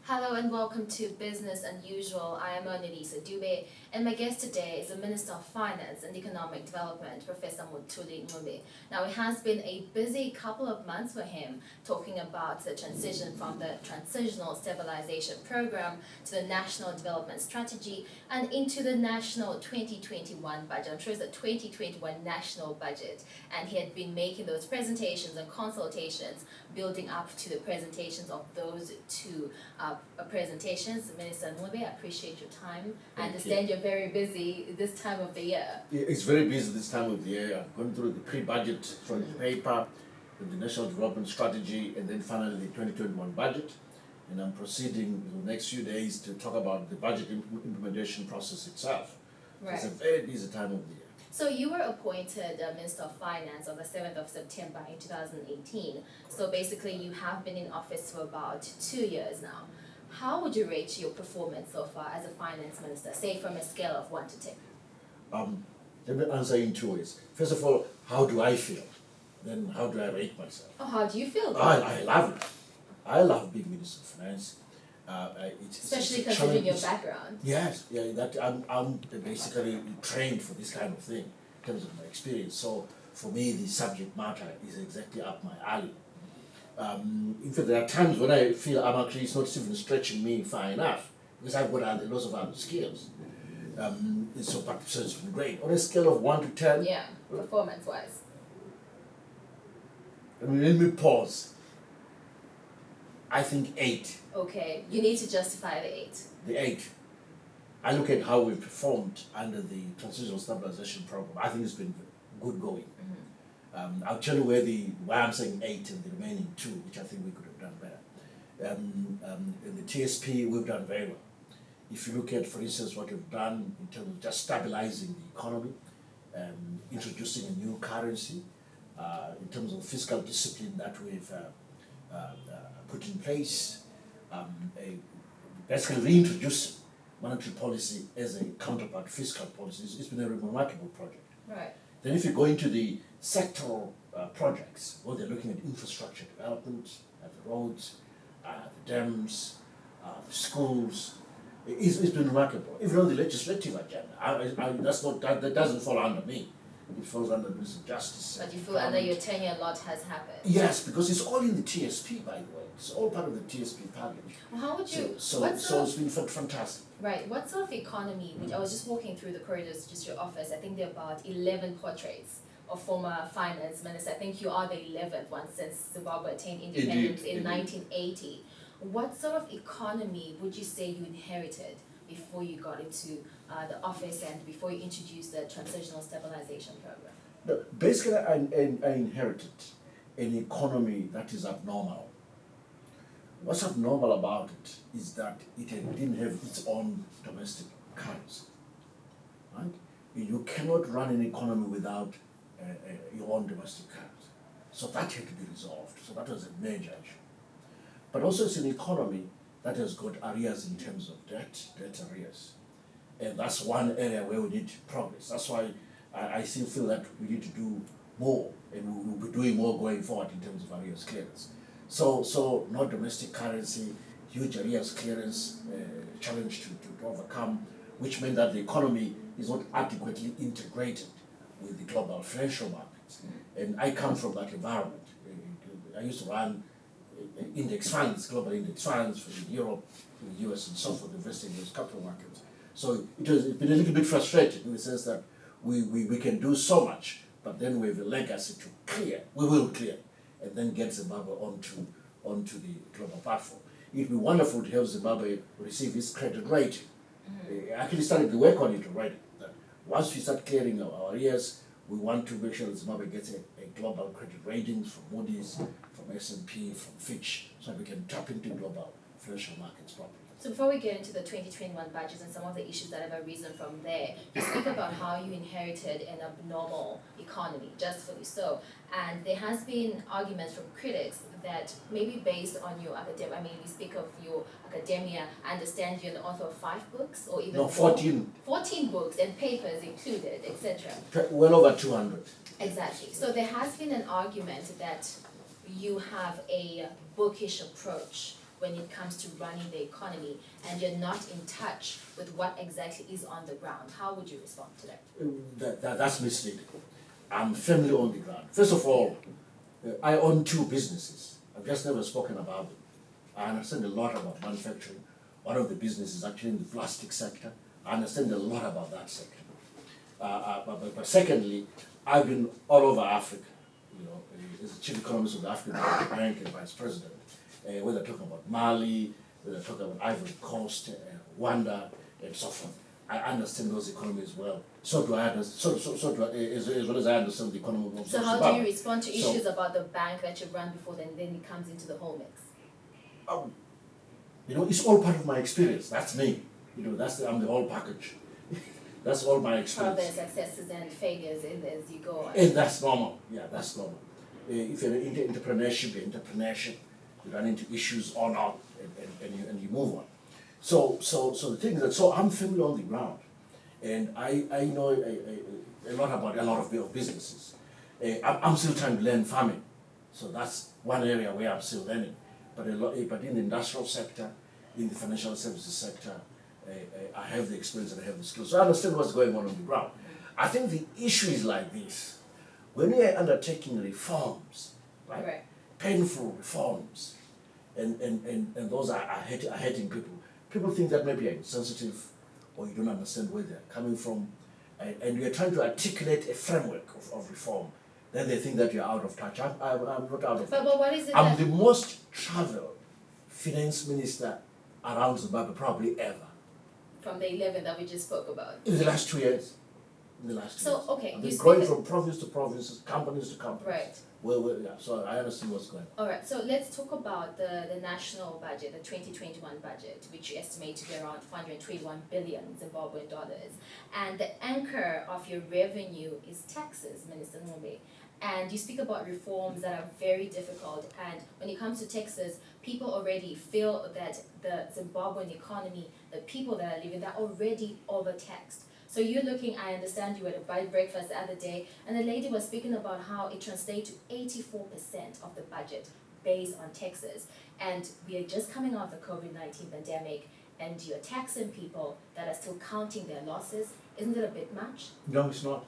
Hello and welcome to Business Unusual. I am Annalisa Dube, and my guest today is the Minister of Finance and Economic Development, Professor Mthuli. Now, it has been a busy couple of months for him, talking about the transition from the Transitional Stabilization Program to the National Development Strategy and into the National 2021 budget. I'm sure it's the 2021 National Budget, and he had been making those presentations and consultations, building up to the presentations of those two presentations. Minister Ncube, I appreciate your time. I understand you're very busy this time of the year. It's very busy this time of the year. I've gone through the pre-budget from the paper, the National Development Strategy, and then finally the 2021 budget. And I'm proceeding in the next few days to talk about the budget implementation process itself. Right. It's a very busy time of the year. So you were appointed Minister of Finance on the 7th of September in 2018. So basically you have been in office for about 2 years now. How would you rate your performance so far as a finance minister, say from a scale of 1 to 10? Let me answer in two ways. First of all, how do I feel? Then how do I rate myself? Oh, how do you feel? I love it. I love being Minister of Finance. Especially considering your background. Yes, yeah, that I'm basically trained for this kind of thing in terms of my experience. So for me, the subject matter is exactly up my alley. In fact, there are times when I feel it's not even stretching me far enough because I've got lots of other skills. So it's been great. On a scale of 1 to 10. Yeah, performance-wise. Let me pause. I think 8. Okay, you need to justify the 8. The 8. I look at how we performed under the Transitional Stabilization Program. I think it's been good going. I'll tell you why I'm saying 8 and the remaining 2, which I think we could have done better. In the TSP, we've done very well. If you look at, for instance, what we've done in terms of just stabilizing the economy, introducing a new currency, in terms of fiscal discipline that we've put in place, basically reintroducing monetary policy as a counterpart to fiscal policy. It's been a remarkable project. Right. Then if you go into the sectoral projects, well, they're looking at infrastructure development, at the roads, the dams, the schools. It's been remarkable. Even on the legislative agenda, that doesn't fall under me. It falls under the Minister of Justice. But you feel under your tenure a lot has happened? Yes, because it's all in the TSP, by the way. It's all part of the TSP package. Well, how would you... So it's been fantastic. Right. What sort of economy, which I was just walking through the corridors, just your office, I think there are about 11 portraits of former finance ministers. I think you are the 11th one since Zimbabwe attained independence in 1980. What sort of economy would you say you inherited before you got into the office and before you introduced the Transitional Stabilization Program? No, basically, I inherited an economy that is abnormal. What's abnormal about it is that it didn't have its own domestic currency. Right? You cannot run an economy without your own domestic currency. So that had to be resolved. So that was a major issue. But also it's an economy that has got arrears in terms of debt arrears. And that's one area where we need progress. That's why I still feel that we need to do more, and we'll be doing more going forward in terms of arrears clearance. So no domestic currency, huge arrears clearance challenge to overcome, which meant that the economy is not adequately integrated with the global financial markets. And I come from that environment. I used to run index funds, global index funds for Europe, the US and so forth, investing in those capital markets. So it's been a little bit frustrating in the sense that we can do so much, but then we have a legacy to clear. We will clear, and then get Zimbabwe onto the global platform. It would be wonderful to have Zimbabwe receive its credit rating. I actually started to work on it already. That once we start clearing our arrears, we want to make sure that Zimbabwe gets a global credit ratings from Moody's, from S&P, from Fitch, so we can tap into global financial markets properly. So before we get into the 2021 budget and some of the issues that have arisen from there, you speak about how you inherited an abnormal economy, justly so. And there has been arguments from critics that maybe based on your academia, you speak of your academia, I understand you're the author of 5 books or even 14. 14 books and papers included, etc. Well over 200. Exactly. So there has been an argument that you have a bookish approach when it comes to running the economy, and you're not in touch with what exactly is on the ground. How would you respond to that? That's misleading. I'm firmly on the ground. First of all, I own 2 businesses. I've just never spoken about them. I understand a lot about manufacturing. One of the businesses is actually in the plastic sector. I understand a lot about that sector. But secondly, I've been all over Africa, as the chief economist of the African Bank and vice president, whether talking about Mali, whether talking about Ivory Coast, Rwanda, and so forth. I understand those economies well. So do I understand, as well as I understand the economy of So how do you respond to issues about the bank that you run before then it comes into the whole mix? It's all part of my experience. That's me. I'm the whole package. That's all my experience. There's successes and failures in there as you go on. And that's normal. Yeah, that's normal. If you're into entrepreneurship, you run into issues on and you move on. So the thing is that I'm familiar on the ground, and I know a lot about a lot of businesses. I'm still trying to learn farming, so that's one area where I'm still learning. But in the industrial sector, in the financial services sector, I have the experience and I have the skills. So I understand what's going on the ground. I think the issue is like this. When we are undertaking reforms, right? Painful reforms, and those are hurting people. People think that maybe you're insensitive or you don't understand where they're coming from, and you're trying to articulate a framework of reform. Then they think that you're out of touch. I'm not out of touch. But what is it I'm the most traveled finance minister around Zimbabwe probably ever. From the 11 that we just spoke about? In the last 2 years. Okay. I've been going from province to province, companies to companies. Right. Yeah, so I understand what's going on. All right, so let's talk about the national budget, the 2021 budget, which you estimate to be around 421 billion Zimbabwean dollars. And the anchor of your revenue is taxes, Minister Ncube. And you speak about reforms that are very difficult. And when it comes to taxes, people already feel that the Zimbabwean economy, the people that are living, they're already overtaxed. So you're looking, I understand you at a breakfast the other day, and the lady was speaking about how it translates to 84% of the budget based on taxes. And we are just coming off the COVID-19 pandemic, and you're taxing people that are still counting their losses. Isn't it a bit much? No, it's not.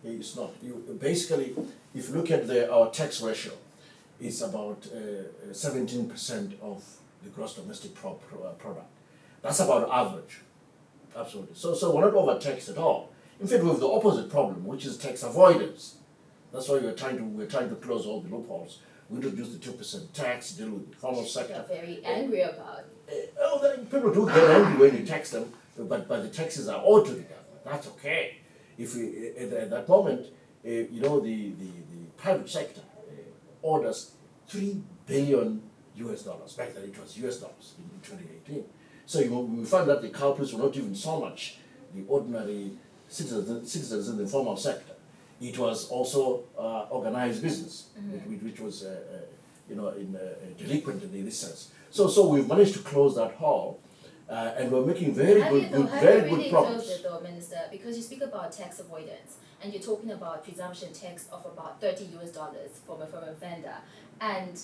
It's not. Basically, if you look at our tax ratio, it's about 17% of the gross domestic product. That's about average. Absolutely. So we're not overtaxed at all. In fact, we have the opposite problem, which is tax avoidance. That's why we're trying to close all the loopholes. We introduce the 2% tax, deal with the formal sector. You're very angry about it. People do get angry when you tax them, but the taxes are owed to the government. That's okay. If we at that moment, the private sector owed us $3 billion. Back then it was US dollars in 2018. So we found that the culprits were not even so much the ordinary citizens in the formal sector. It was also organized business, which was delinquent in this sense. So we've managed to close that hole, and we're making very good progress. Have you really closed it though, Minister? Because you speak about tax avoidance, and you're talking about presumption tax of about $30 from a vendor, and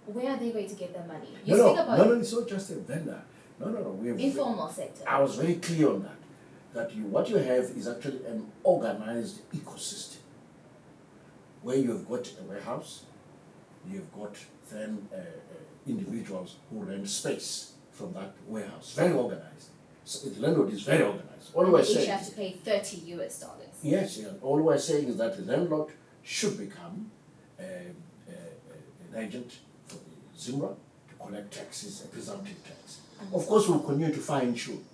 where are they going to get their money? No, it's not just a vendor. No. We have informal sector. I was very clear on that. What you have is actually an organized ecosystem where you have got a warehouse, you've got then individuals who rent space from that warehouse. Very organized. So the landlord is very organized. All we're saying, each have to pay $30. Yes, yeah. All we're saying is that the landlord should become an agent for the Zimra to collect taxes, a presumptive tax. Of course, we'll continue to fine-tune.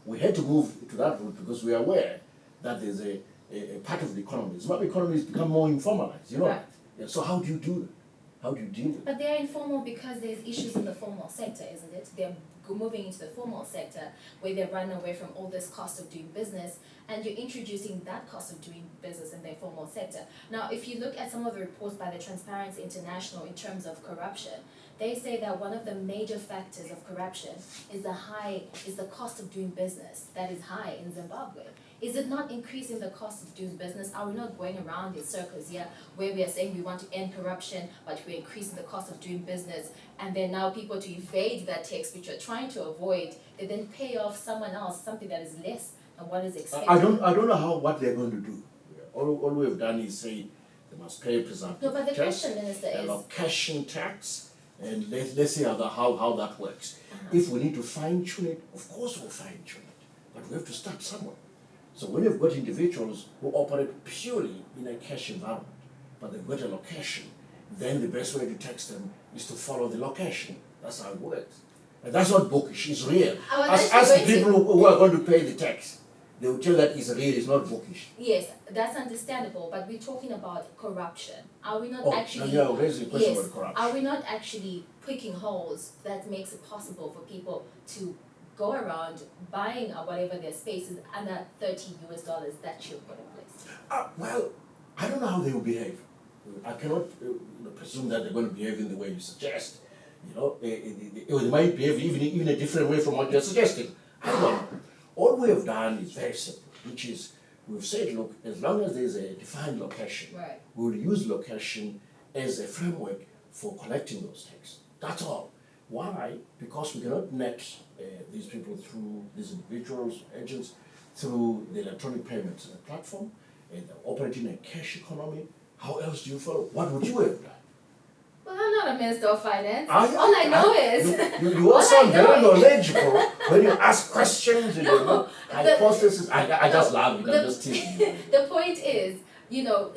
We had to move to that route because we are aware that there's a part of the economy. The economy has become more informalized, Right. Yeah, so how do you do that? How do you deal with it? But they're informal because there's issues in the formal sector, isn't it? They're moving into the formal sector where they run away from all this cost of doing business, and you're introducing that cost of doing business in the informal sector. Now, if you look at some of the reports by the Transparency International in terms of corruption, they say that one of the major factors of corruption is the cost of doing business that is high in Zimbabwe. is it not increasing the cost of doing business? Are we not going around in circles here where we are saying we want to end corruption, but we're increasing the cost of doing business, and then now people to evade that tax which we're trying to avoid, they then pay off someone else something that is less than what is expected? I don't know what they're going to do. All we've done is say they must pay presumptive No, but the tax, question, Minister, a is location tax, and let's see how that works. If we need to fine tune it, of course we'll fine tune it, but we have to start somewhere. So when you've got individuals who operate purely in a cash environment, but they've got a location, then the best way to tax them is to follow the location. That's how it works. And that's not bookish, it's real. Ask people who are going to pay the tax. They will tell that it's real, it's not bookish. yes, that's understandable, but we're talking about corruption. Are we not actually? Yeah, raise the question Yes. about corruption. Are we not actually pricking holes that makes it possible for people to go around buying whatever their space is under $30 that you put in place? Well, I don't know how they will behave. I cannot presume that they're going to behave in the way you suggest. They might behave even a different way from what you're suggesting. I don't know. All we have done is very simple, which is we've said, look, as long as there's a defined location, Right. we'll use location as a framework for collecting those taxes. That's all. Why? Because we cannot net these people through these individuals, agents, through the electronic payments platform, and they're operating a cash economy. How else do you follow? What would you have done? Well, I'm not a Minister of Finance. All All I know is you all sound very know is- knowledgeable when you ask questions and No, hypotheses. I just love it. the- I'm just teasing you. the point is,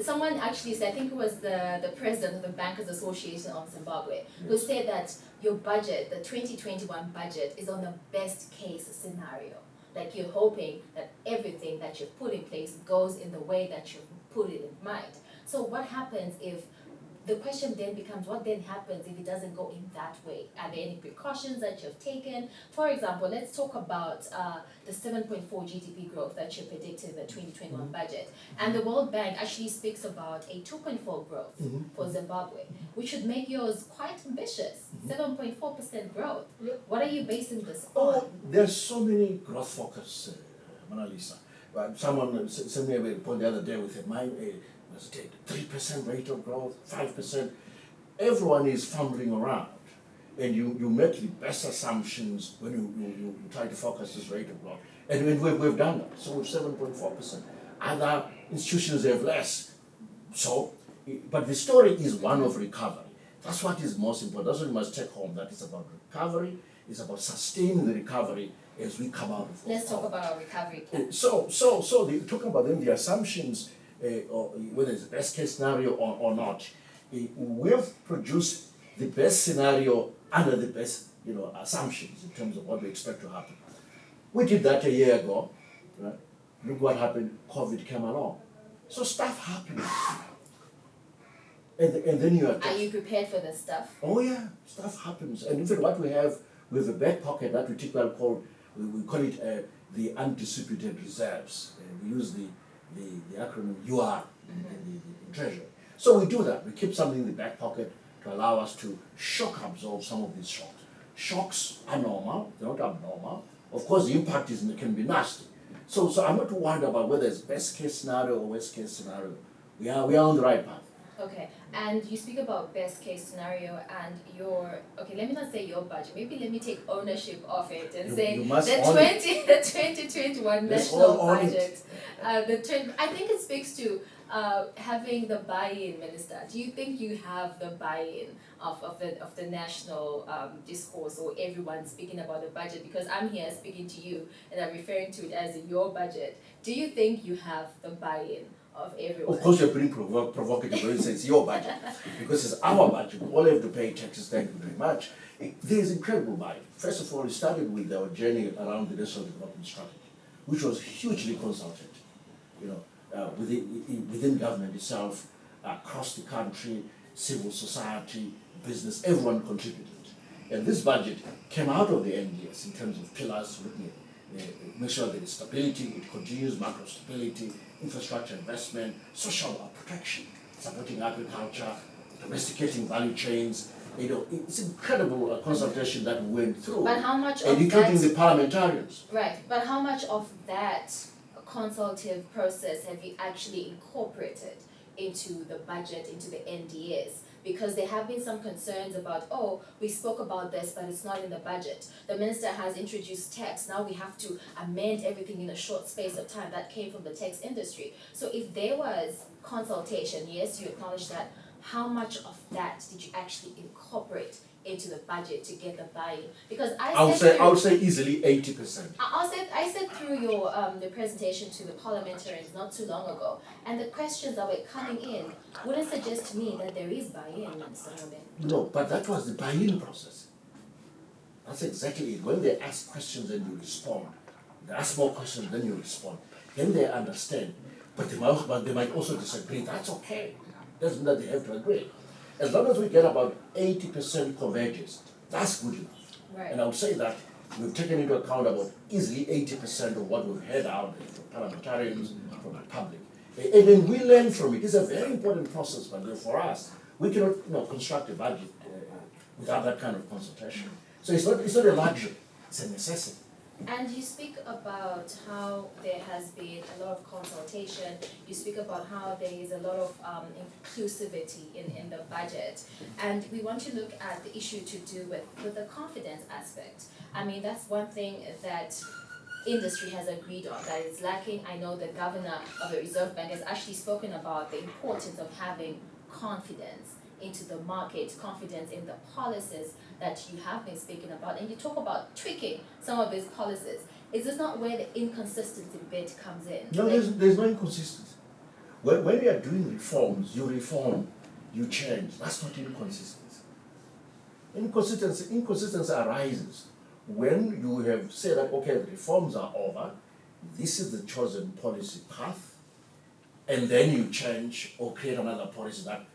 someone actually said, I think it was the president of the Bankers Association of Zimbabwe, who said that your budget, the 2021 budget, is on the best case scenario. Like you're hoping that everything that you've put in place goes in the way that you've put it in mind. So what happens if the question then becomes, what then happens if it doesn't go in that way? Are there any precautions that you've taken? For example, let's talk about the 7.4 GDP growth that you predicted in the 2021 budget. And the World Bank actually speaks about a 2.4 growth for Zimbabwe, which should make yours quite ambitious, 7.4% growth. What are you basing this on? Oh, there's so many growth focus, Mona Lisa. Someone sent me a report the other day with a 3% rate of growth, 5%. Everyone is fumbling around, and you make the best assumptions when you try to focus this rate of growth. And we've done that. So with 7.4%. Other institutions have less. So, but the story is one of recovery. That's what is most important. That's what you must take home. That it's about recovery. It's about sustaining the recovery as we come out of. Let's talk about our recovery plan. So talking about them, the assumptions. Or whether it's the best case scenario or not, we have produced the best scenario under the best assumptions in terms of what we expect to happen. We did that a year ago, right? Look what happened, COVID came along. So stuff happens. And then you Are you prepared for this stuff? Oh yeah, stuff happens. And in fact what we have a back pocket that we typically call, we call it the undistributed reserves. We use the acronym UR in the Treasury. So we do that. We keep something in the back pocket to allow us to shock absorb some of these shocks. Shocks are normal, they're not abnormal. Of course, the impact can be nasty. So I'm not worried about whether it's best case scenario or worst case scenario. We are on the right path. Okay, and you speak about best case scenario and let me not say your budget, maybe let me take ownership of it and say you must the 2021 Let's national all own budget. I think it speaks to having the buy-in, Minister. Do you think you have the buy-in of the national discourse, or everyone speaking about the budget? Because I'm here speaking to you and I'm referring to it as your budget. Do you think you have the buy-in of everyone? Of course, you're being provocative when you say it's your budget, because it's our budget. We all have to pay taxes. Thank you very much. There's incredible buy-in. First of all, it started with our journey around the National Development Strategy, which was hugely consulted. Within government itself, across the country, civil society, business, everyone contributed. And this budget came out of the NDS in terms of pillars, make sure there is stability, it continues macro stability, infrastructure investment, social protection, supporting agriculture, domesticating value chains. It's incredible consultation that we went through. But how much of and including that, the parliamentarians. Right, but how much of that consultative process have you actually incorporated into the budget, into the NDS? Because there have been some concerns about, oh, we spoke about this, but it's not in the budget. The minister has introduced tax, now we have to amend everything in a short space of time. That came from the tax industry. So if there was consultation, yes, you acknowledge that, how much of that did you actually incorporate into the budget to get the buy-in? Because I would say easily 80%. I said through your the presentation to the parliamentarians not too long ago, and the questions that were coming in wouldn't suggest to me that there is buy-in, Minister Dube. No, but that was the buy-in process. That's exactly it. When they ask questions and you respond, they ask more questions then you respond. Then they understand. But they might also disagree. That's okay. Doesn't mean that they have to agree. As long as we get about 80% convergence, that's good enough. Right. And I would say that we've taken into account about easily 80% of what we've heard out there from parliamentarians, from the public. And then we learn from it. It's a very important process, but for us, we cannot construct a budget without that kind of consultation. So it's not a luxury, it's a necessity. And you speak about how there has been a lot of consultation, you speak about how there is a lot of inclusivity in the budget. And we want to look at the issue to do with the confidence aspect. I mean, that's one thing that industry has agreed on, that is lacking. I know the governor of the Reserve Bank has actually spoken about the importance of having confidence into the market, confidence in the policies that you have been speaking about, and you talk about tweaking some of these policies. Is this not where the inconsistency bit comes in? No, there's no inconsistency. When you are doing reforms, you reform, you change. That's not inconsistency. Inconsistency arises when you have said that, okay, the reforms are over, this is the chosen policy path, and then you change or create another policy that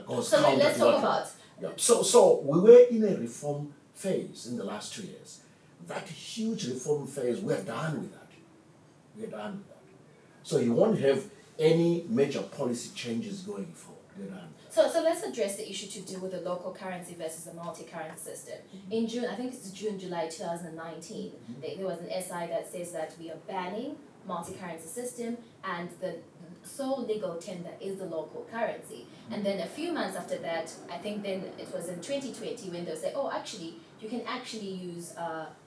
goes so counter let's to what talk about. Yeah. So we were in a reform phase in the last 2 years. That huge reform phase, we're done with that. We're done with that. So you won't have any major policy changes going forward. We're done. So let's address the issue to do with the local currency versus the multi-currency system. In June, I think it's July 2019, there was an SI that says that we are banning multi-currency system and the sole legal tender is the local currency. And then a few months after that, I think then it was in 2020 when they say, oh, actually, you can actually use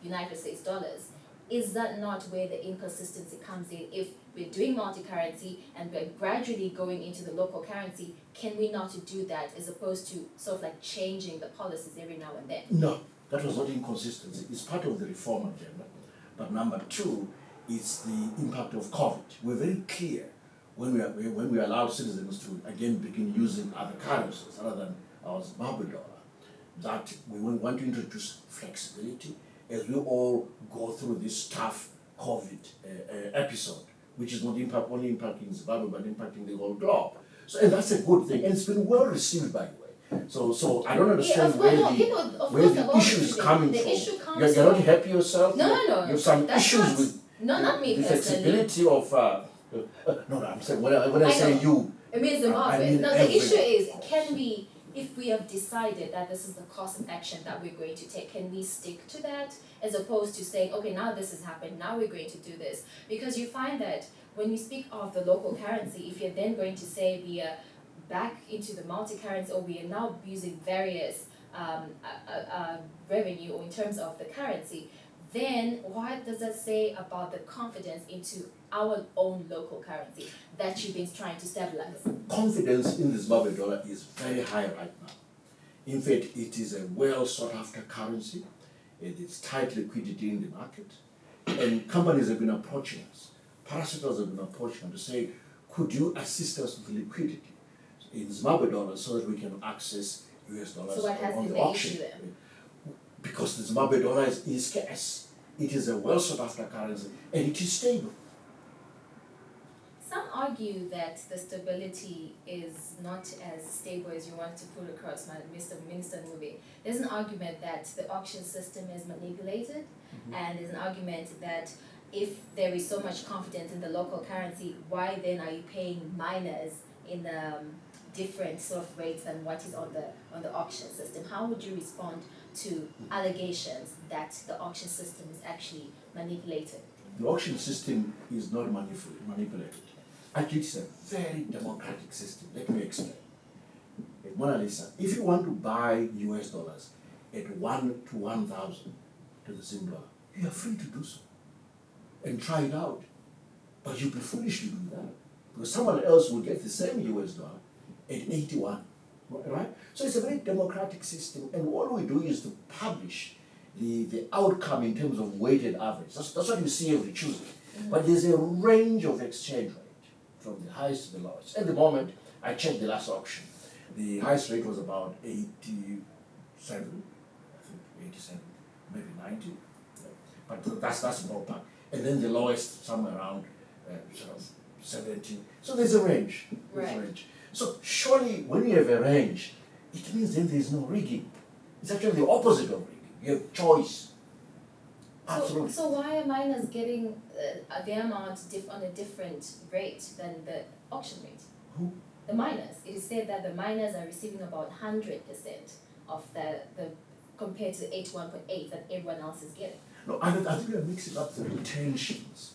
United States dollars. Is that not where the inconsistency comes in? If we're doing multi-currency and we're gradually going into the local currency, can we not do that as opposed to sort of like changing the policies every now and then? No, that was not inconsistency. It's part of the reform agenda. But number two is the impact of COVID. We're very clear when we allow citizens to again begin using other currencies other than our Zimbabwe dollar, that we want to introduce flexibility as we all go through this tough COVID episode, which is not only impacting Zimbabwe but impacting the whole globe. So, and that's a good thing, and it's been well received, by the way. So I don't understand where the issue is coming from. You're not happy yourself? No. You have some That's issues not, with not me the personally. flexibility of. No, I'm saying when I say you. I mean Zimbabwe. I mean No, the everyone. issue is, can we, if we have decided that this is the course of action that we're going to take, can we stick to that as opposed to saying, okay, now this has happened, now we're going to do this? Because you find that when you speak of the local currency, if you're then going to say we are back into the multi-currency, or we are now using various revenue or in terms of the currency, then what does that say about the confidence into our own local currency that you've been trying to stabilize? Confidence in the Zimbabwe dollar is very high right now. In fact, it is a well sought after currency. It is tight liquidity in the market. And companies have been approaching us. Parasitals have been approaching us to say, could you assist us with liquidity in Zimbabwe dollars so that we can access US dollars So what has on been the the auction? issue then? Because the Zimbabwe dollar is scarce. It is a well sought after currency and it is stable. Some argue that the stability is not as stable as you want to put across, Mr. Ncube. There's an argument that the auction system is manipulated, and there's an argument that if there is so much confidence in the local currency, why then are you paying miners in different sort of rates than what is on the auction system? How would you respond to allegations that the auction system is actually manipulated? the auction system is not manipulated. Actually, it's a very democratic system. Let me explain. Mona Lisa, if you want to buy US dollars at 1 to 1,000 to the same dollar, you are free to do so and try it out. But you'd be foolish to do that because someone else will get the same US dollar at 81, right? So it's a very democratic system, and all we do is to publish the outcome in terms of weighted average. That's what you see every Tuesday. But there's a range of exchange rate from the highest to the lowest. At the moment, I checked the last auction. The highest rate was about 87, I think 87, maybe 90. But that's ballpark. And then the lowest, somewhere around sort of 70. So there's a range. There's a range. So surely when you have a range, it means then there's no rigging. It's actually the opposite of rigging. You have choice. Absolutely. So why are miners getting the amount on a different rate than the auction rate? Who? The miners. It is said that the miners are receiving about 100% of the compared to the 81.8 that everyone else is getting. No, I think you're mixing up the retentions.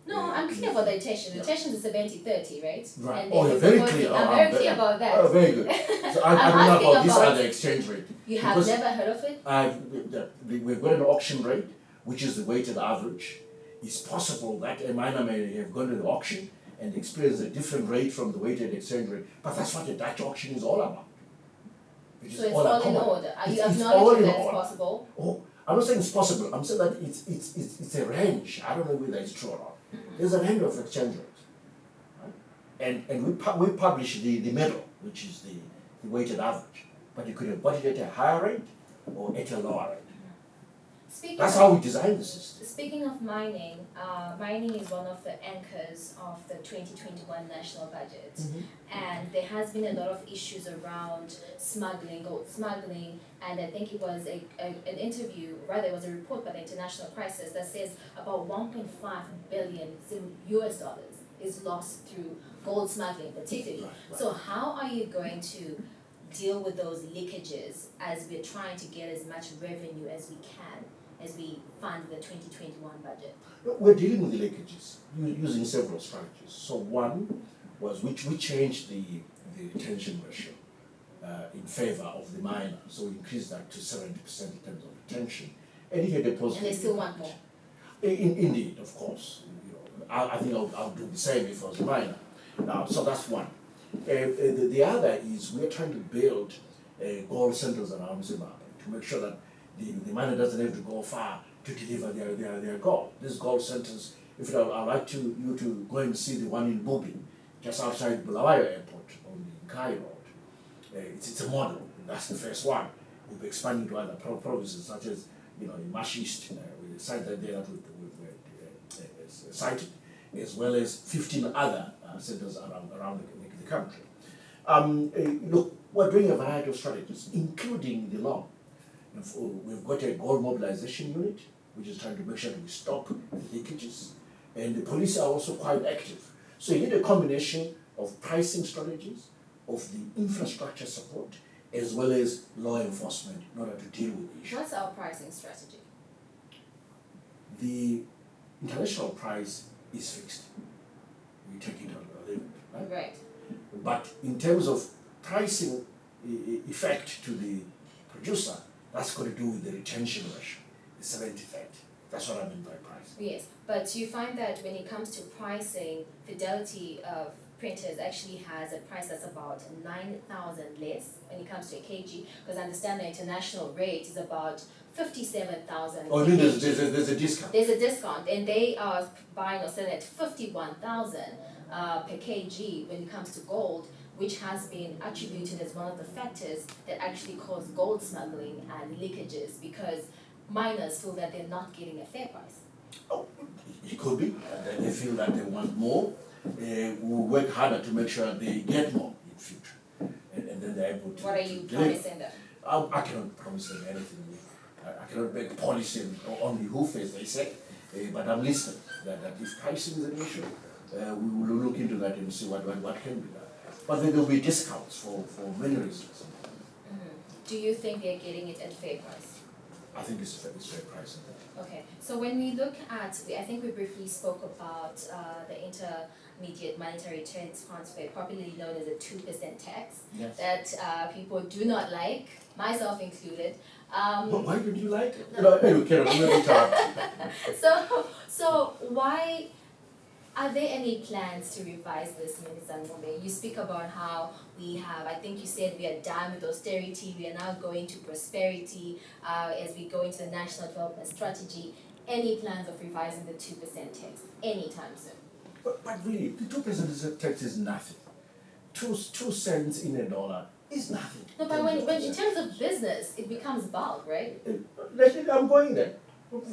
No, I'm clear about the retention. The retention is 70-30, right? Right. And Oh, then you're very it's clear. I'm very clear about that. Oh, very good. So I don't know about this other exchange rate. You have Because never heard of it? we've got an auction rate, which is the weighted average. It's possible that a miner may have gone to the auction and experienced a different rate from the weighted exchange rate, but that's what the Dutch auction is all about. So it's all in order. Are you It's all acknowledging in that it's order. possible? Oh, I'm not saying it's possible. I'm saying that it's a range. I don't know whether it's true or not. There's a range of exchange rates, right? And we publish the middle, which is the weighted average. But you could have bought it at a higher rate or at a lower rate. That's how we design the system. Speaking of mining, mining is one of the anchors of the 2021 national budget. And there has been a lot of issues around smuggling, gold smuggling, and I think it was an interview, rather it was a report by the International Crisis that says about 1.5 billion US dollars is lost through gold smuggling particularly. Right. So how are you going to deal with those leakages as we're trying to get as much revenue as we can as we fund the 2021 budget? We're dealing with the leakages using several strategies. So one was we changed the retention ratio in favor of the miner. So we increased that to 70% in terms of retention. And it had a positive. And they still want more. Indeed, of course. You know, I think I'll do the same if I was a miner. Now, so that's one. The other is we're trying to build gold centers around Zimbabwe to make sure that the miner doesn't have to go far to deliver their gold. These gold centers, if I'd like you to go and see the one in Buyin, just outside Bulawayo Airport on the Nkai Road. It's a model. That's the first one. We'll be expanding to other provinces such as in Mash East, with the site that we've cited, as well as 15 other centers around the country. Look, we're doing a variety of strategies, including the law. We've got a gold mobilization unit, which is trying to make sure that we stop the leakages, and the police are also quite active. So you need a combination of pricing strategies, of the infrastructure support, as well as law enforcement in order to deal with the issue. What's our pricing strategy? The international price is fixed. We take it or leave it, right? Right. But in terms of pricing effect to the producer, that's got to do with the retention ratio, the 70-30. That's what I mean by price. Yes, but you find that when it comes to pricing, Fidelity of Printers actually has a price that's about 9,000 less when it comes to a kg, because I understand the international rate is about 57,000. Oh, there's a discount. There's a discount, and they are buying or selling at 51,000 per kg when it comes to gold, which has been attributed as one of the factors that actually cause gold smuggling and leakages, because miners feel that they're not getting a fair price. Oh, it could be. They feel that they want more. We'll work harder to make sure they get more in future, and then they're able to. What are you promising them? I cannot promise them anything. I cannot make policy on the hoof, as they say, but I'm listening. That if pricing is an issue, we will look into that and see what can be done. But there will be discounts for many reasons. Do you think they're getting it at fair price? I think it's fair price. Okay, So when we look at, I think we briefly spoke about the intermediate monetary transfer, popularly known as a 2% tax, Yes. that people do not like, myself included. But why did you like it? No, okay, we'll talk. So why are there any plans to revise this, Minister Ncube? You speak about how we have, I think you said we are done with austerity, we are now going to prosperity as we go into the National Development Strategy. Any plans of revising the 2% tax anytime soon? But really, the 2% tax is nothing. 2 cents in a dollar is nothing. No, but when in terms of business, it becomes bulk, right? I'm going there.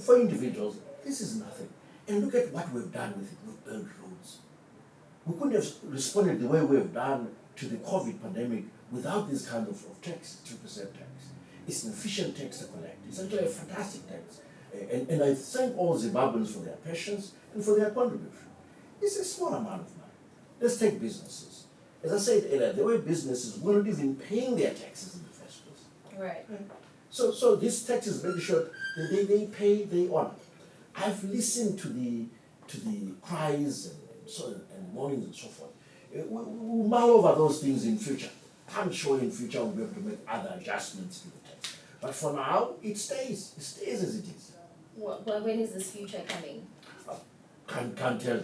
For individuals, this is nothing. And look at what we've done with it. We've built roads. We couldn't have responded the way we've done to the COVID pandemic without this kind of tax, 2% tax. It's an efficient tax to collect. It's actually a fantastic tax. And I thank all Zimbabweans for their patience and for their contribution. It's a small amount of money. Let's take businesses. As I said earlier, the way businesses were not even paying their taxes in the first place. Right. So this tax is very short. They pay, they honor. I've listened to the cries and moanings and so forth. We'll mull over those things in future. I'm sure in future we'll be able to make other adjustments to the tax. But for now, it stays. It stays as it is. Well, when is this future coming? Can't tell.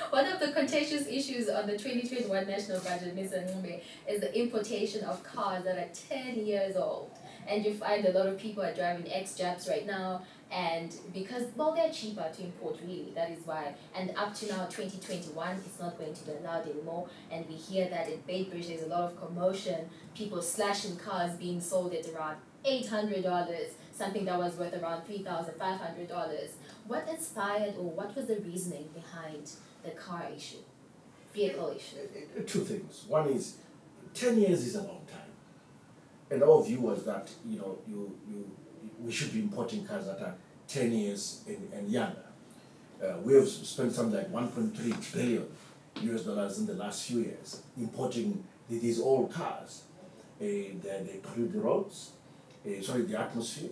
One of the contentious issues on the 2021 national budget, Mr. Ncube, is the importation of cars that are 10 years old. And you find a lot of people are driving ex-Japs right now, and because, well, they're cheaper to import, really, that is why. And up to now, 2021, it's not going to be allowed anymore. And we hear that in Beitbridge, there's a lot of commotion, people slashing cars being sold at around $800, something that was worth around $3,500. What inspired, or what was the reasoning behind the car issue, vehicle issue? Two things. One is, 10 years is a long time. And our view was that, we should be importing cars that are 10 years and younger. We have spent something like $1.3 billion in the last few years importing these old cars. They pollute the roads, the atmosphere.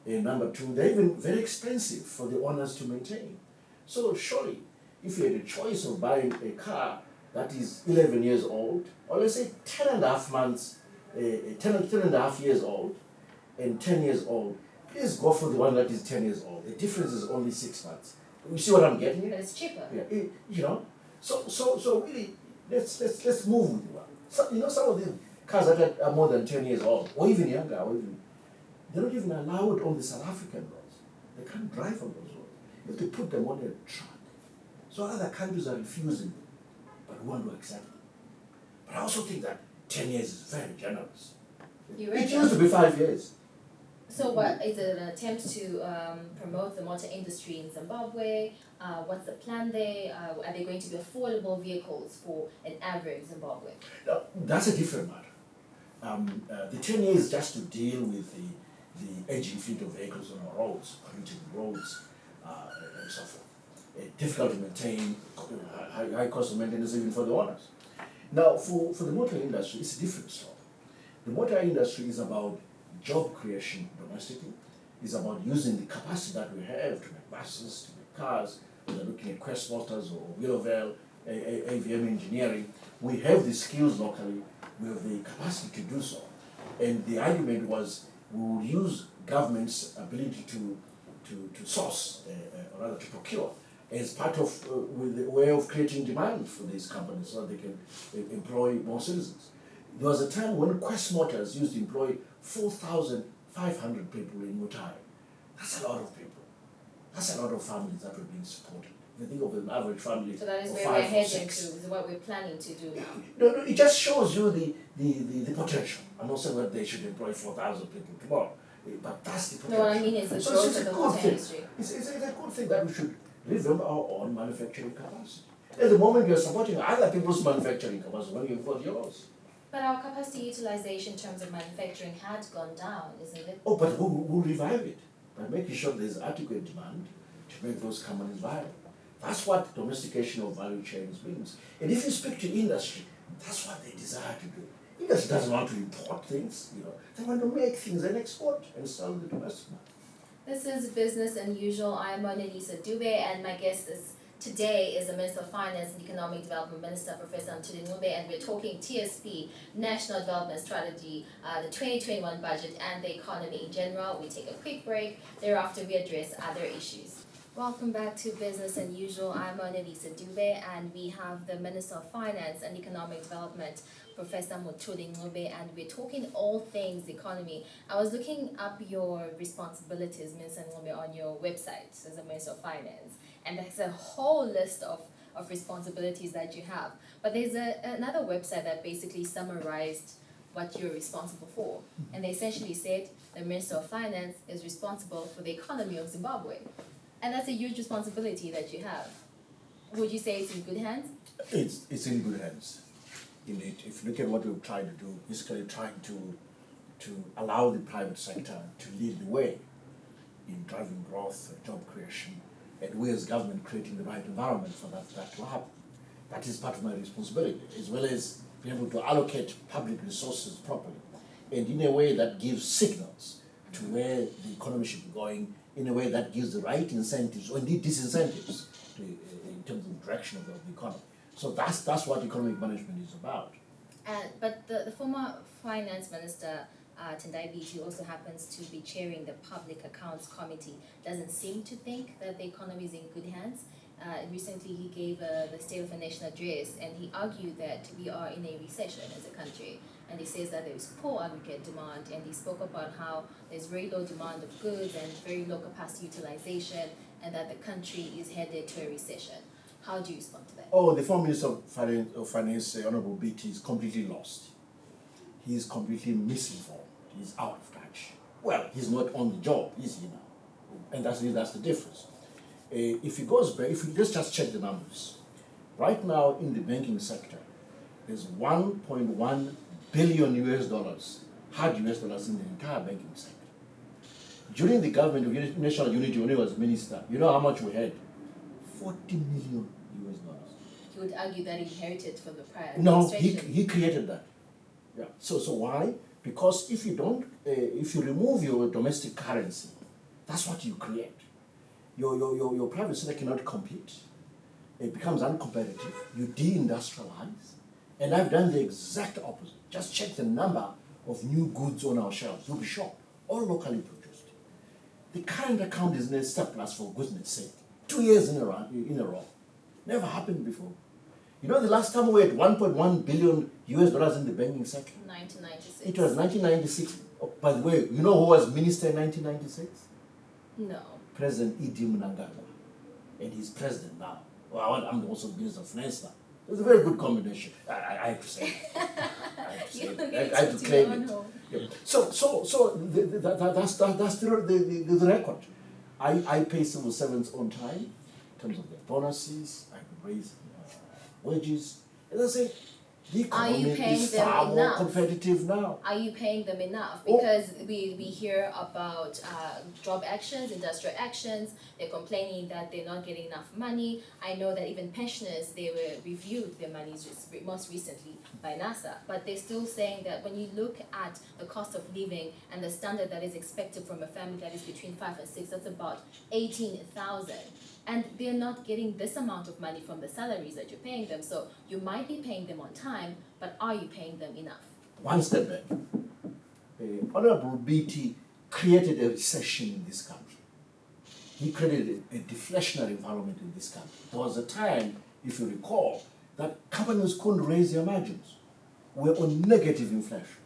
And number two, they're even very expensive for the owners to maintain. So surely, if you had a choice of buying a car that is 11 years old, or let's say 10 and a half months, 10 and a half years old, and 10 years old, please go for the one that is 10 years old. The difference is only 6 months. You see what I'm getting at? But it's cheaper. Yeah, So really, let's move with the one. So, some of the cars that are more than 10 years old, or even younger, they're not even allowed on the South African roads. They can't drive on those roads. You have to put them on a truck. So other countries are refusing them, but we want to accept them. But I also think that 10 years is very generous. It used to be 5 years. So what, is it an attempt to promote the motor industry in Zimbabwe? What's the plan there? Are they going to be affordable vehicles for an average Zimbabwean? No, that's a different matter. The 10 years is just to deal with the aging fleet of vehicles on our roads, polluting roads, and so forth. Difficult to maintain, high cost of maintenance even for the owners. Now, for the motor industry, it's a different story. The motor industry is about job creation domestically. It's about using the capacity that we have to make buses, to make cars, whether looking at Quest Motors or Willovel, AVM engineering. We have the skills locally, we have the capacity to do so. And the argument was we would use government's ability to source, or rather to procure, as part of with the way of creating demand for these companies so that they can employ more citizens. There was a time when Quest Motors used to employ 4,500 people in Mthuli. That's a lot of people. That's a lot of families that were being supported. If you think of an average family So that is of where 5 we're or heading 6. to, is what we're planning to do now. No, it just shows you the potential. I'm not saying that they should employ 4,000 people tomorrow, but that's the potential. No, what I mean is the So growth it's of a the good motor thing. industry. It's a good thing that we should revamp our own manufacturing capacity. At the moment, you're supporting other people's manufacturing capacity when you've got yours. But our capacity utilization in terms of manufacturing had gone down, isn't it? Oh, but we'll revive it by making sure there's adequate demand to make those companies viable. That's what domestication of value chains means. And if you speak to industry, that's what they desire to do. Industry doesn't want to import things, They want to make things and export and sell in the domestic market. This is Business Unusual. I'm Dube, and my guest today is the Minister of Finance and Economic Development Minister, Professor Ncube, and we're talking TSP, National Development Strategy, the 2021 budget, and the economy in general. We take a quick break. Thereafter, we address other issues. Welcome back to Business Unusual. I'm Dube, and we have the Minister of Finance and Economic Development, Professor Mthuli, and we're talking all things economy. I was looking up your responsibilities, Minister Ncube, on your website as a Minister of Finance, and there's a whole list of responsibilities that you have. But there's another website that basically summarized what you're responsible for. And they essentially said the Minister of Finance is responsible for the economy of Zimbabwe. And that's a huge responsibility that you have. Would you say it's in good hands? It's in good hands. Indeed, if you look at what we've tried to do, basically trying to allow the private sector to lead the way in driving growth, job creation, and we as government creating the right environment for that to happen. That is part of my responsibility, as well as being able to allocate public resources properly, and in a way that gives signals to where the economy should be going, in a way that gives the right incentives, or indeed disincentives, in terms of the direction of the economy. So that's what economic management is about. But the former finance minister, Tendai Biti, also happens to be chairing the Public Accounts Committee, doesn't seem to think that the economy is in good hands. Recently he gave the State of the Nation address, and he argued that we are in a recession as a country. And he says that there is poor aggregate demand, and he spoke about how there's very low demand of goods and very low capacity utilization, and that the country is headed to a recession. How do you respond to that? Oh, the former Minister of Finance, Honorable Biti, is completely lost. He is completely misinformed. He's out of touch. Well, he's not on the job, is he now? And that's the difference. If he goes back, if you just check the numbers, right now in the banking sector, there's 1.1 billion US dollars, hard US dollars in the entire banking sector. During the government of National Unity, when he was minister, you know how much we had? 40 million US dollars. You would argue that he inherited from the prior No, administration. he created that. Yeah. So why? Because if you remove your domestic currency, that's what you create. Your private sector cannot compete. It becomes uncompetitive. You deindustrialize. And I've done the exact opposite. Just check the number of new goods on our shelves. You'll be shocked. All locally produced. The current account is in a surplus, for goodness sake. 2 years in a row. Never happened before. You know, the last time we had 1.1 billion US dollars in the banking sector? 1996. It was 1996. Oh, by the way, you know who was minister in 1996? No. President Idi Mnangagwa. And he's president now. Well, I'm also the Minister of Finance now. It was a very good combination. I have to say it. I have to claim it. Yeah. So that's the record. I pay civil servants on time in terms of their bonuses. I can raise wages. As I say, the economy is far more competitive now. Are you paying them enough? Because we hear about job actions, industrial actions. They're complaining that they're not getting enough money. I know that even pensioners, they were reviewed their monies most recently by NASA. But they're still saying that when you look at the cost of living and the standard that is expected from a family that is between 5 and 6, that's about 18,000. And they're not getting this amount of money from the salaries that you're paying them. So you might be paying them on time, but are you paying them enough? One step back. Honorable Biti created a recession in this country. He created a deflationary environment in this country. There was a time, if you recall, that companies couldn't raise their margins. We're on negative inflation.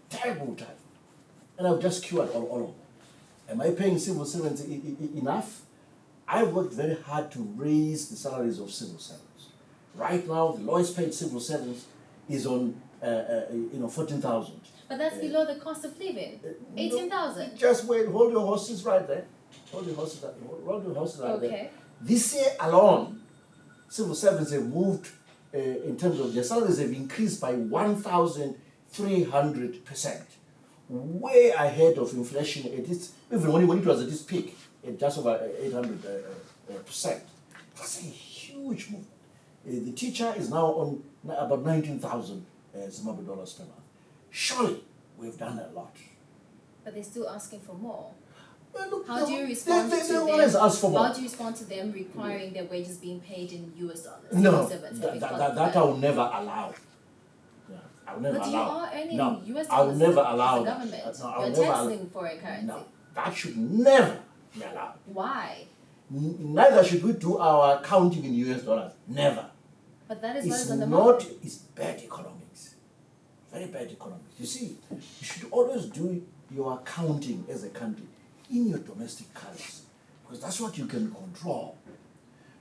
Terrible time. And I've just cured all of them. Am I paying civil servants enough? I worked very hard to raise the salaries of civil servants. Right now, the lowest paid civil servants is on 14,000. But that's below the cost of living. 18,000. Just wait, hold your horses right there. Hold your horses right there. Okay. This year alone, civil servants have moved, in terms of their salaries, have increased by 1,300%. Way ahead of inflation at its, even when it was at its peak, at just over 800%. That's a huge movement. The teacher is now on about 19,000 Zimbabwe dollars per month. Surely we've done a lot. But they're still asking for more. Well, look, How do you respond they to them? always ask for more. How do you respond to them requiring their wages being paid in US dollars? No, Civil servants, that I will never allow. Yeah, I will never but allow. you are earning No, US I will dollars never as allow a that. government. No, I will You're never taxing foreign currency. No, that should never be allowed. Why? Neither should we do our accounting in US dollars. Never. But that is what It's is on the not, market. it's bad economics. Very bad economics. You see, you should always do your accounting as a country in your domestic currency, because that's what you can control.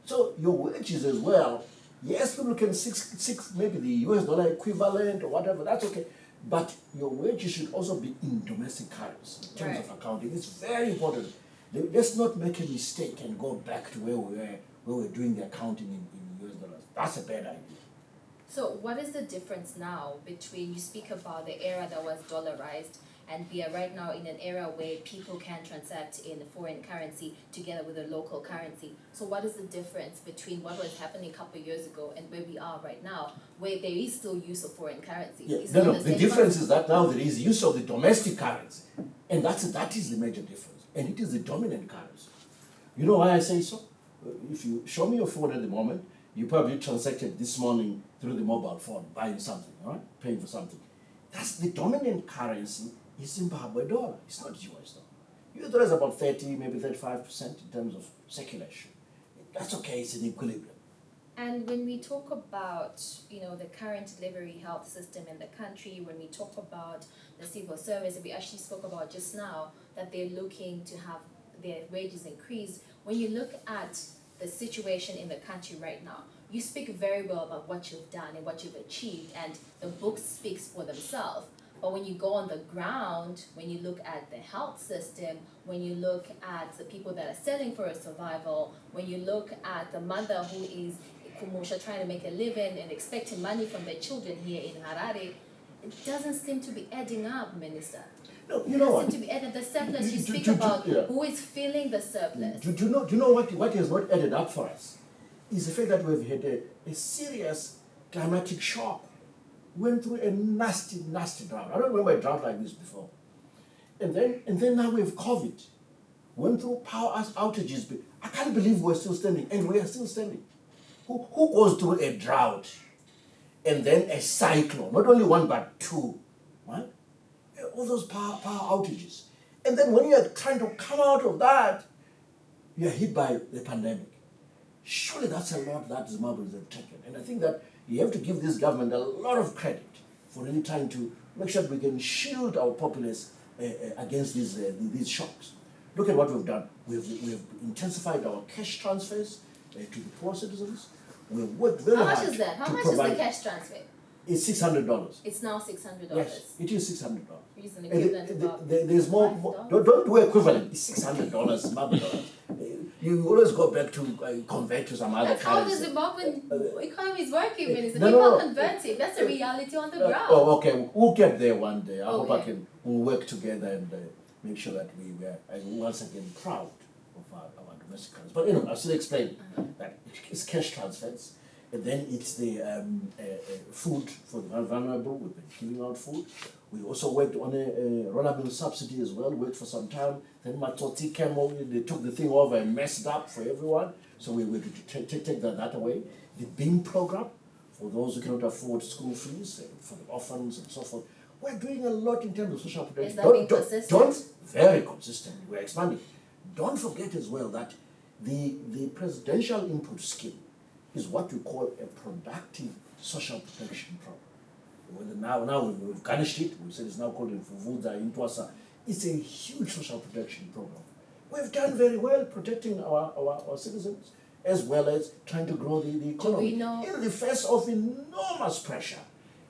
So your wages as well, yes, people can six maybe the US dollar equivalent or whatever, that's okay. But your wages should also be in domestic currency in terms of accounting. It's very important. Let's not make a mistake and go back to where we were doing the accounting in US dollars. That's a bad idea. So what is the difference now between, you speak about the era that was dollarized, and we are right now in an era where people can transact in foreign currency together with a local currency. So what is the difference between what was happening a couple of years ago and where we are right now, where there is still use of foreign currency? Yeah, Is it no, the the same difference one? is that now there is use of the domestic currency. And that is the major difference. And it is the dominant currency. You know why I say so? If you show me your phone at the moment, you probably transacted this morning through the mobile phone, buying something, all right? Paying for something. That's the dominant currency is Zimbabwe dollar. It's not US dollar. US dollar is about 30, maybe 35% in terms of circulation. That's okay, it's in equilibrium. And when we talk about, the current delivery health system in the country, when we talk about the civil service that we actually spoke about just now, that they're looking to have their wages increased, when you look at the situation in the country right now, you speak very well about what you've done and what you've achieved, and the book speaks for themselves. But when you go on the ground, when you look at the health system, when you look at the people that are selling for a survival, when you look at the mother who is Kumusha trying to make a living and expecting money from their children here in Harare, it doesn't seem to be adding up, Minister. No, you know what? It doesn't seem to be adding. The surplus you speak about, who is filling the surplus? Do you know what has not added up for us? Is the fact that we've had a serious climatic shock. Went through a nasty drought. I don't remember a drought like this before. And then now we have COVID. Went through power outages. I can't believe we're still standing, and we are still standing. Who goes through a drought and then a cyclone? Not only one but two, right? All those power outages. And then when you are trying to come out of that, you are hit by the pandemic. Surely that's a lot that Zimbabweans have taken. And I think that you have to give this government a lot of credit for really trying to make sure that we can shield our populace against these shocks. Look at what we've done. We've intensified our cash transfers to the poor citizens. We've worked very hard. How much is that? How much is the cash transfer? It's $600. It's now $600. Yes, it is $600. Which is an equivalent about there's more. Don't do equivalent. It's $600 Zimbabwe dollars. You always go back to convert to some other That's how the currency. Zimbabwean economy is working, Minister. No, People no, no. convert it. That's the reality on the ground. Oh, okay. We'll get there one day. I hope Okay. we'll work together and make sure that we are once again proud of our domestic currency. But I'll still explain that it's cash transfers, and then it's the food for the vulnerable. We've been giving out food. We also worked on a rollermill subsidy as well, worked for some time. Then Matsoti came over, they took the thing over and messed up for everyone. So we were to take that away. The BEAM program, for those who cannot afford school fees, for the orphans and so forth. We're doing a lot in terms of social protection. Is that being consistent? Very consistent. We're expanding. Don't forget as well that the presidential input scheme is what we call a productive social protection program. Now we've garnished it. We said it's now called Mfuvuza Intwasa. It's a huge social protection program. We've done very well protecting our citizens as well as trying to grow the economy. In the face of enormous pressure,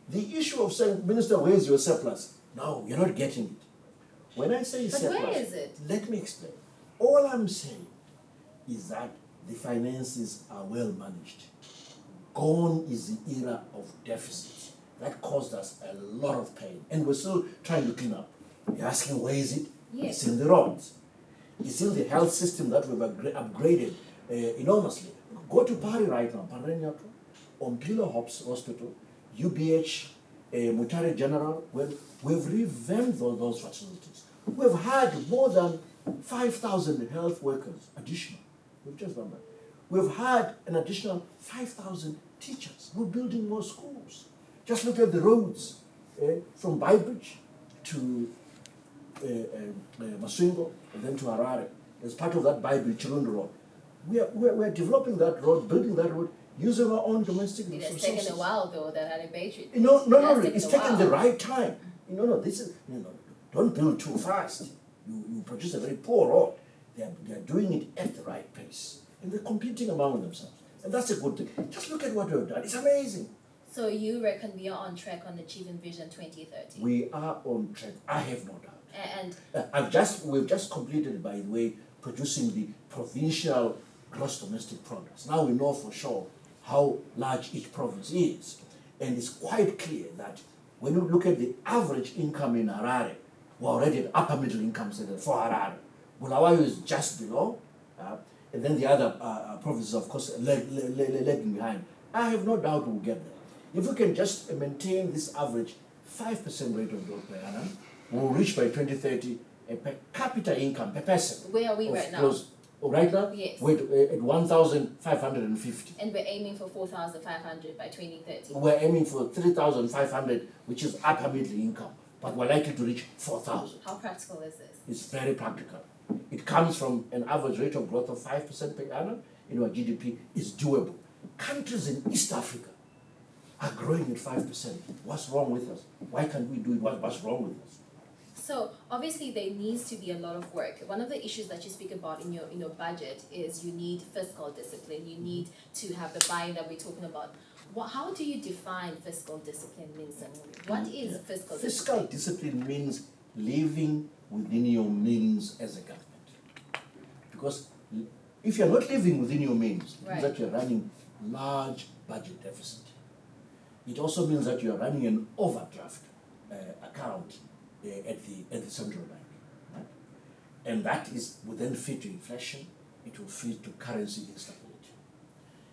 the issue of saying, Minister, where's your surplus? No, you're not getting it. When I say surplus, where is it? Let me explain. All I'm saying is that the finances are well managed. Gone is the era of deficits. That caused us a lot of pain. And we're still trying to clean up. You're asking, where is it? Yes. It's in the roads. It's in the health system that we've upgraded enormously. Go to Pari right now, Parenyato, Ompilo Hospital, UBH, Mutare General, we've revamped those facilities. We've had more than 5,000 health workers additional. We've just done that. We've had an additional 5,000 teachers. We're building more schools. Just look at the roads from Baibridge to Maswingo and then to Harare. As part of that Baibridge Chirundo Road. We're developing that road, building that road, using our own domestic resources. It's taken a while though, that had a battery. No, it's taken the right time. This is, don't build too fast. You produce a very poor road. They're doing it at the right pace. And they're competing among themselves. And that's a good thing. Just look at what we've done. It's amazing. So you reckon we are on track on achieving Vision 2030? We are on track. I have no doubt. And we've just completed, by the way, producing the provincial gross domestic products. Now we know for sure how large each province is. And it's quite clear that when you look at the average income in Harare, we're already at upper middle income status for Harare. Bulawayo is just below, and then the other provinces, of course, lagging behind. I have no doubt we'll get there. If we can just maintain this average 5% rate of growth per annum, we'll reach by 2030 a per capita income per person. Where are we right now? Right now? Yes. We're at 1,550. And we're aiming for 4,500 by 2030. We're aiming for 3,500, which is upper middle income. But we're likely to reach 4,000. How practical is this? It's very practical. It comes from an average rate of growth of 5% per annum in our GDP. It's doable. Countries in East Africa are growing at 5%. What's wrong with us? Why can't we do it? What's wrong with us? So obviously there needs to be a lot of work. One of the issues that you speak about in your budget is you need fiscal discipline. You need to have the buy-in that we're talking about. How do you define fiscal discipline, Vincent? What is fiscal discipline? Fiscal discipline means living within your means as a government. Because if you're not living within your means, it means that you're running large budget deficit. It also means that you're running an overdraft account at the central bank. Right? And that will then feed to inflation, it will feed to currency instability.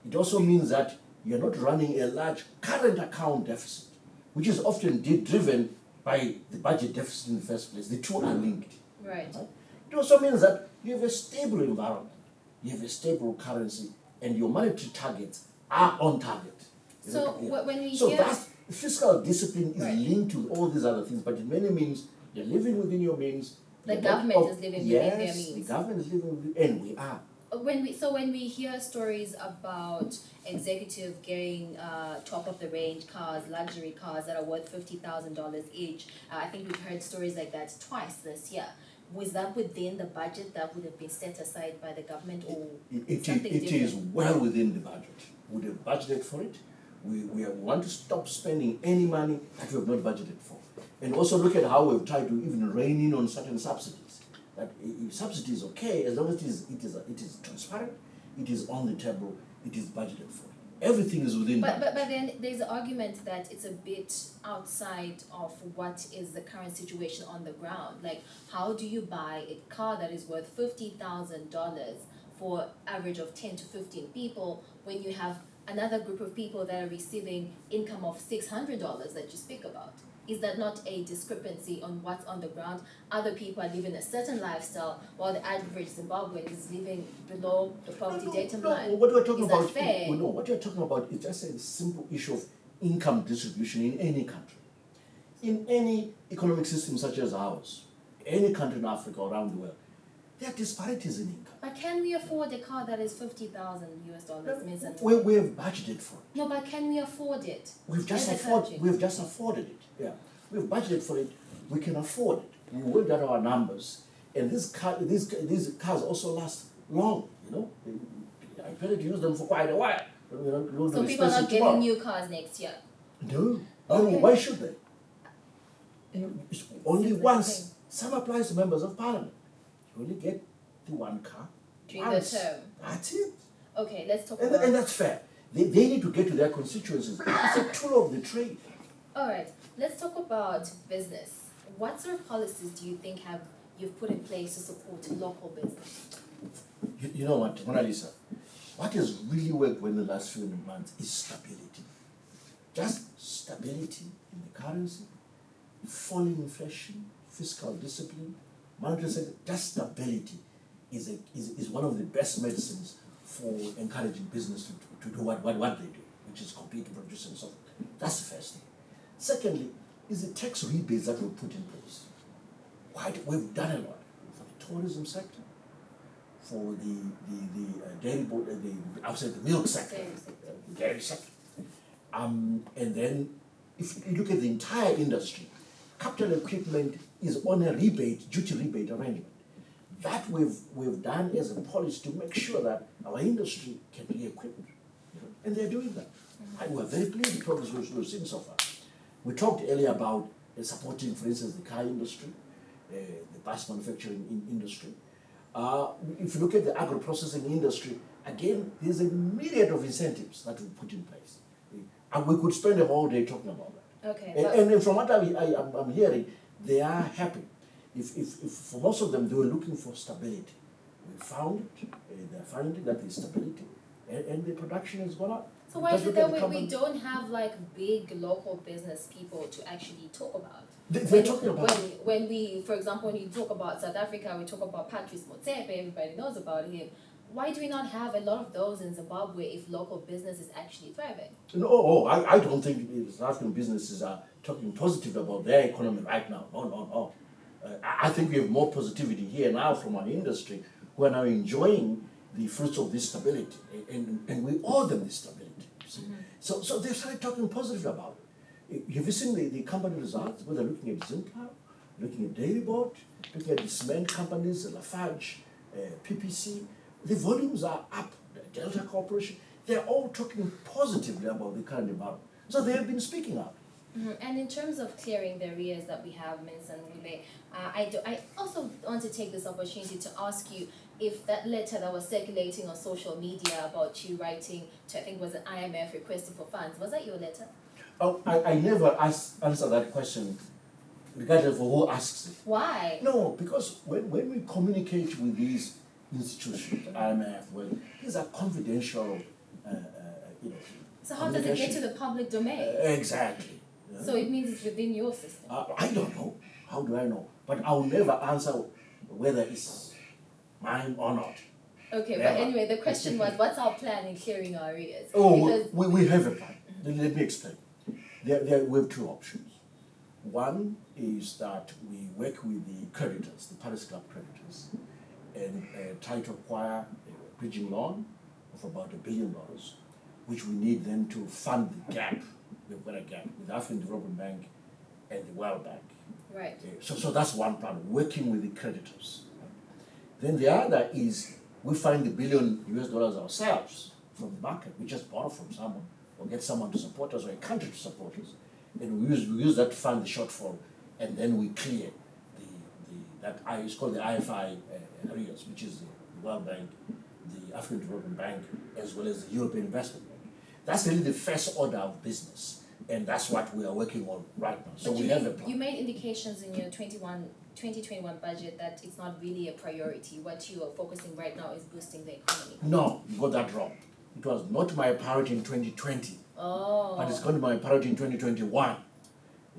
It also means that you're not running a large current account deficit, which is often driven by the budget deficit in the first place. The two are linked. Right. It also means that you have a stable environment, you have a stable currency, and your monetary targets are on target. So when we so hear... that's fiscal discipline is linked to all these other things, but it mainly means you're living within your means. The government is living within their means. Yes, the government is living within, and we are. When we hear stories about executives getting top of the range cars, luxury cars that are worth $50,000 each, I think we've heard stories like that twice this year. Was that within the budget that would have been set aside by the government, or something different? It is well within the budget. We have budgeted for it. We want to stop spending any money that we have not budgeted for, and also look at how we've tried to even rein in on certain subsidies. That if subsidy is okay, as long as it is transparent, it is on the table, it is budgeted for. Everything is within but then there's an argument that it's a bit outside of what is the current situation on the ground. Like, how do you buy a car that is worth $50,000 for average of 10 to 15 people when you have another group of people that are receiving income of $600 that you speak about? Is that not a discrepancy on what's on the ground? Other people are living a certain lifestyle while the average Zimbabwean is living below the poverty datum line. What we're talking about, fair? What you're talking about is just a simple issue of income distribution in any country. In any economic system such as ours, any country in Africa or around the world, there are disparities in income. But can we afford a car that is $50,000 US? We have budgeted for it. No, but can we afford it? We've just afforded it. Yeah, we've budgeted for it. We can afford it. We worked out our numbers, and these cars also last long. I plan to use them for quite a while. So people are not getting new cars next year. No. Okay. Why should they? It's only once. Some applies to members of parliament. You only get the one car during the term. That's it. Okay, let's talk about... And that's fair. They need to get to their constituencies. It's a tool of the trade. All right, let's talk about business. What sort of policies do you think you've put in place to support local business? You know what, Mona Lisa, what has really worked in the last few months is stability. Just stability in the currency, falling inflation, fiscal discipline, monetary sector, just stability is one of the best medicines for encouraging business to do what they do, which is compete, produce, and so forth. That's the first thing. Secondly, is the tax rebates that we put in place. We've done a lot for the tourism sector, for the dairy, I would say the milk sector, the dairy sector. And then, if you look at the entire industry, capital equipment is on a duty rebate arrangement. That we've done as a policy to make sure that our industry can be equipped, and they're doing that. And we're very pleased with the progress we've seen so far. We talked earlier about supporting, for instance, the car industry, the bus manufacturing industry. If you look at the agro-processing industry, again, there's a myriad of incentives that we put in place. And we could spend a whole day talking about that. Okay. And from what I'm hearing, they are happy. If for most of them, they were looking for stability. We found it, they're finding that there's stability, and the production has gone up. So why is it that we don't have like big local business people to actually talk about? They're talking about when we, for example, when you talk about South Africa, we talk about Patrice Motsepe, everybody knows about him. Why do we not have a lot of those in Zimbabwe if local business is actually thriving? No, I don't think South African businesses are talking positive about their economy right now. No. I think we have more positivity here now from our industry, who are now enjoying the fruits of this stability, and we owe them this stability. So they've started talking positive about it. Have you seen the company results? Where they're looking at Zimplow, looking at Dairyboard, looking at the cement companies, Lafarge, PPC. The volumes are up. Delta Corporation, they're all talking positively about the current environment. So they have been speaking up. And in terms of clearing the arrears that we have, Ms. Ncube, I also want to take this opportunity to ask you if that letter that was circulating on social media about you writing to, I think it was an IMF requesting for funds, was that your letter? Oh, I never answer that question, regardless of who asks it. Why? No, because when we communicate with these institutions, IMF, well, these are confidential, So how does it get to the public domain? Exactly. Yeah. So it means it's within your system? I don't know. How do I know? But I'll never answer whether it's mine or not. Okay, Never. but anyway, the question was, what's our plan in clearing our arrears? Oh, we have a plan. Let me explain. We have two options. One is that we work with the creditors, the Paris Club creditors, and try to acquire a bridging loan of about $1 billion, which we need then to fund the gap. We've got a gap with the African Development Bank and the World Bank. Right. So that's one plan, working with the creditors. Then the other is we find the $1 billion ourselves from the market. We just borrow from someone or get someone to support us or a country to support us. And we use that to fund the shortfall, and then we clear it's called the IFI arrears, which is the World Bank, the African Development Bank, as well as the European Investment Bank. That's really the first order of business, and that's what we are working on right now. So we have a plan. You made indications in your 2021 budget that it's not really a priority. What you are focusing right now is boosting the economy. No, you got that wrong. It was not my priority in 2020. Oh. But it's going to be my priority in 2021.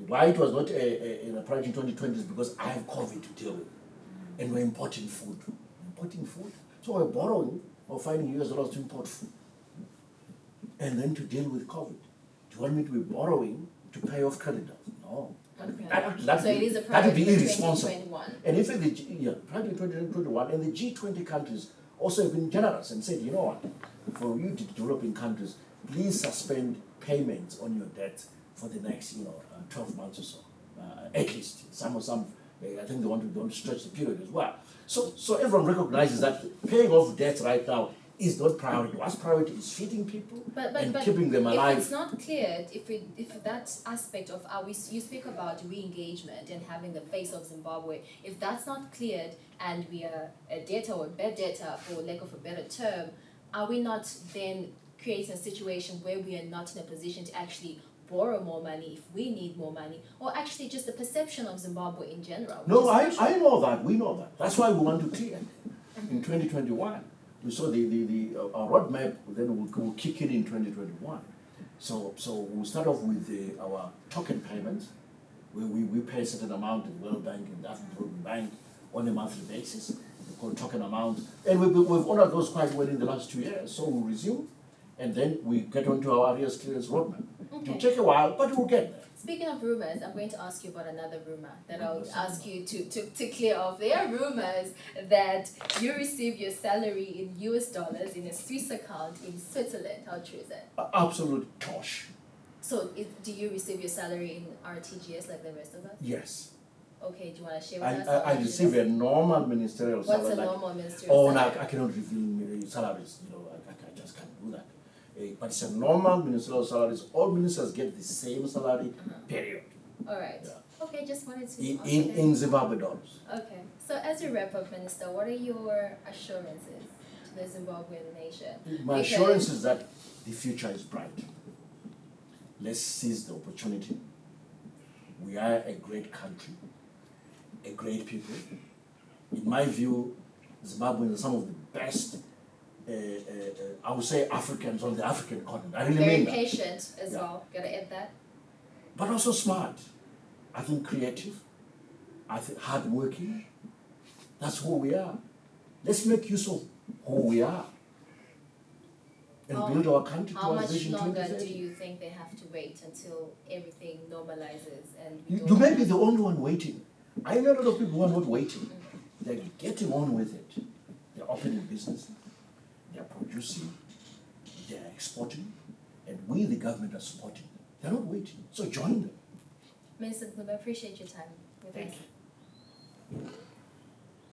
Why it was not a priority in 2020 is because I have COVID to deal with. And we're importing food. So we're borrowing or finding US dollars to import food. And then to deal with COVID. Do you want me to be borrowing to pay off creditors? No. Okay. So it is a that would priority be in irresponsible. 2021. And if priority in 2021, and the G20 countries also have been generous and said, you know what, for you developing countries, please suspend payments on your debt for the next 12 months or so, at least. Some I think they want to stretch the period as well. So everyone recognizes that paying off debt right now is not priority. What's priority is feeding people and keeping them alive. If it's not cleared, if that aspect of you speak about re-engagement and having the face of Zimbabwe, if that's not cleared and we are a debtor or bad debtor, for lack of a better term, are we not then creating a situation where we are not in a position to actually borrow more money if we need more money, or actually just the perception of Zimbabwe in general? No, I know that. We know that. That's why we want to clear in 2021. We saw our roadmap, then we'll kick in 2021. So we'll start off with our token payments, where we pay a certain amount to the World Bank and the African Development Bank on a monthly basis, called token amount. And we've honored those quite well in the last 2 years. So we'll resume, and then we get onto our arrears clearance roadmap. Okay. It'll take a while, but we'll get there. Speaking of rumors, I'm going to ask you about another rumor that I'll ask you to clear off. There are rumors that you receive your salary in US dollars in a Swiss account in Switzerland. How true is that? Absolute tosh. So, do you receive your salary in RTGS like the rest of us? Yes. Okay, do you want to share with us? I receive a normal ministerial salary. What's a like- normal ministerial Oh, no, salary? I cannot reveal salaries. I just can't do that. But it's a normal ministerial salaries. All ministers get the same salary, period. All right. Yeah. Okay, just wanted to ask In that. Zimbabwe dollars. Okay, so as a wrap-up minister, what are your assurances to the Zimbabwean nation? My Because- assurance is that the future is bright. Let's seize the opportunity. We are a great country, a great people. In my view, Zimbabweans are some of the best, I would say, Africans on the African continent. I really Very mean that. patient as Yeah. well. Gotta add that. But also smart. I think creative. I think hardworking. That's who we are. Let's make use of who we are and How- build our country How towards much Vision longer 2030. do you think they have to wait until everything normalizes and we You don't may be have- the only one waiting. I know a lot of people who are not waiting. They're getting on with it. They're opening businesses, they're producing, they're exporting, and we, the government, are supporting them. They're not waiting. So join them. Minister Ncube, I appreciate your time with Thank us. you.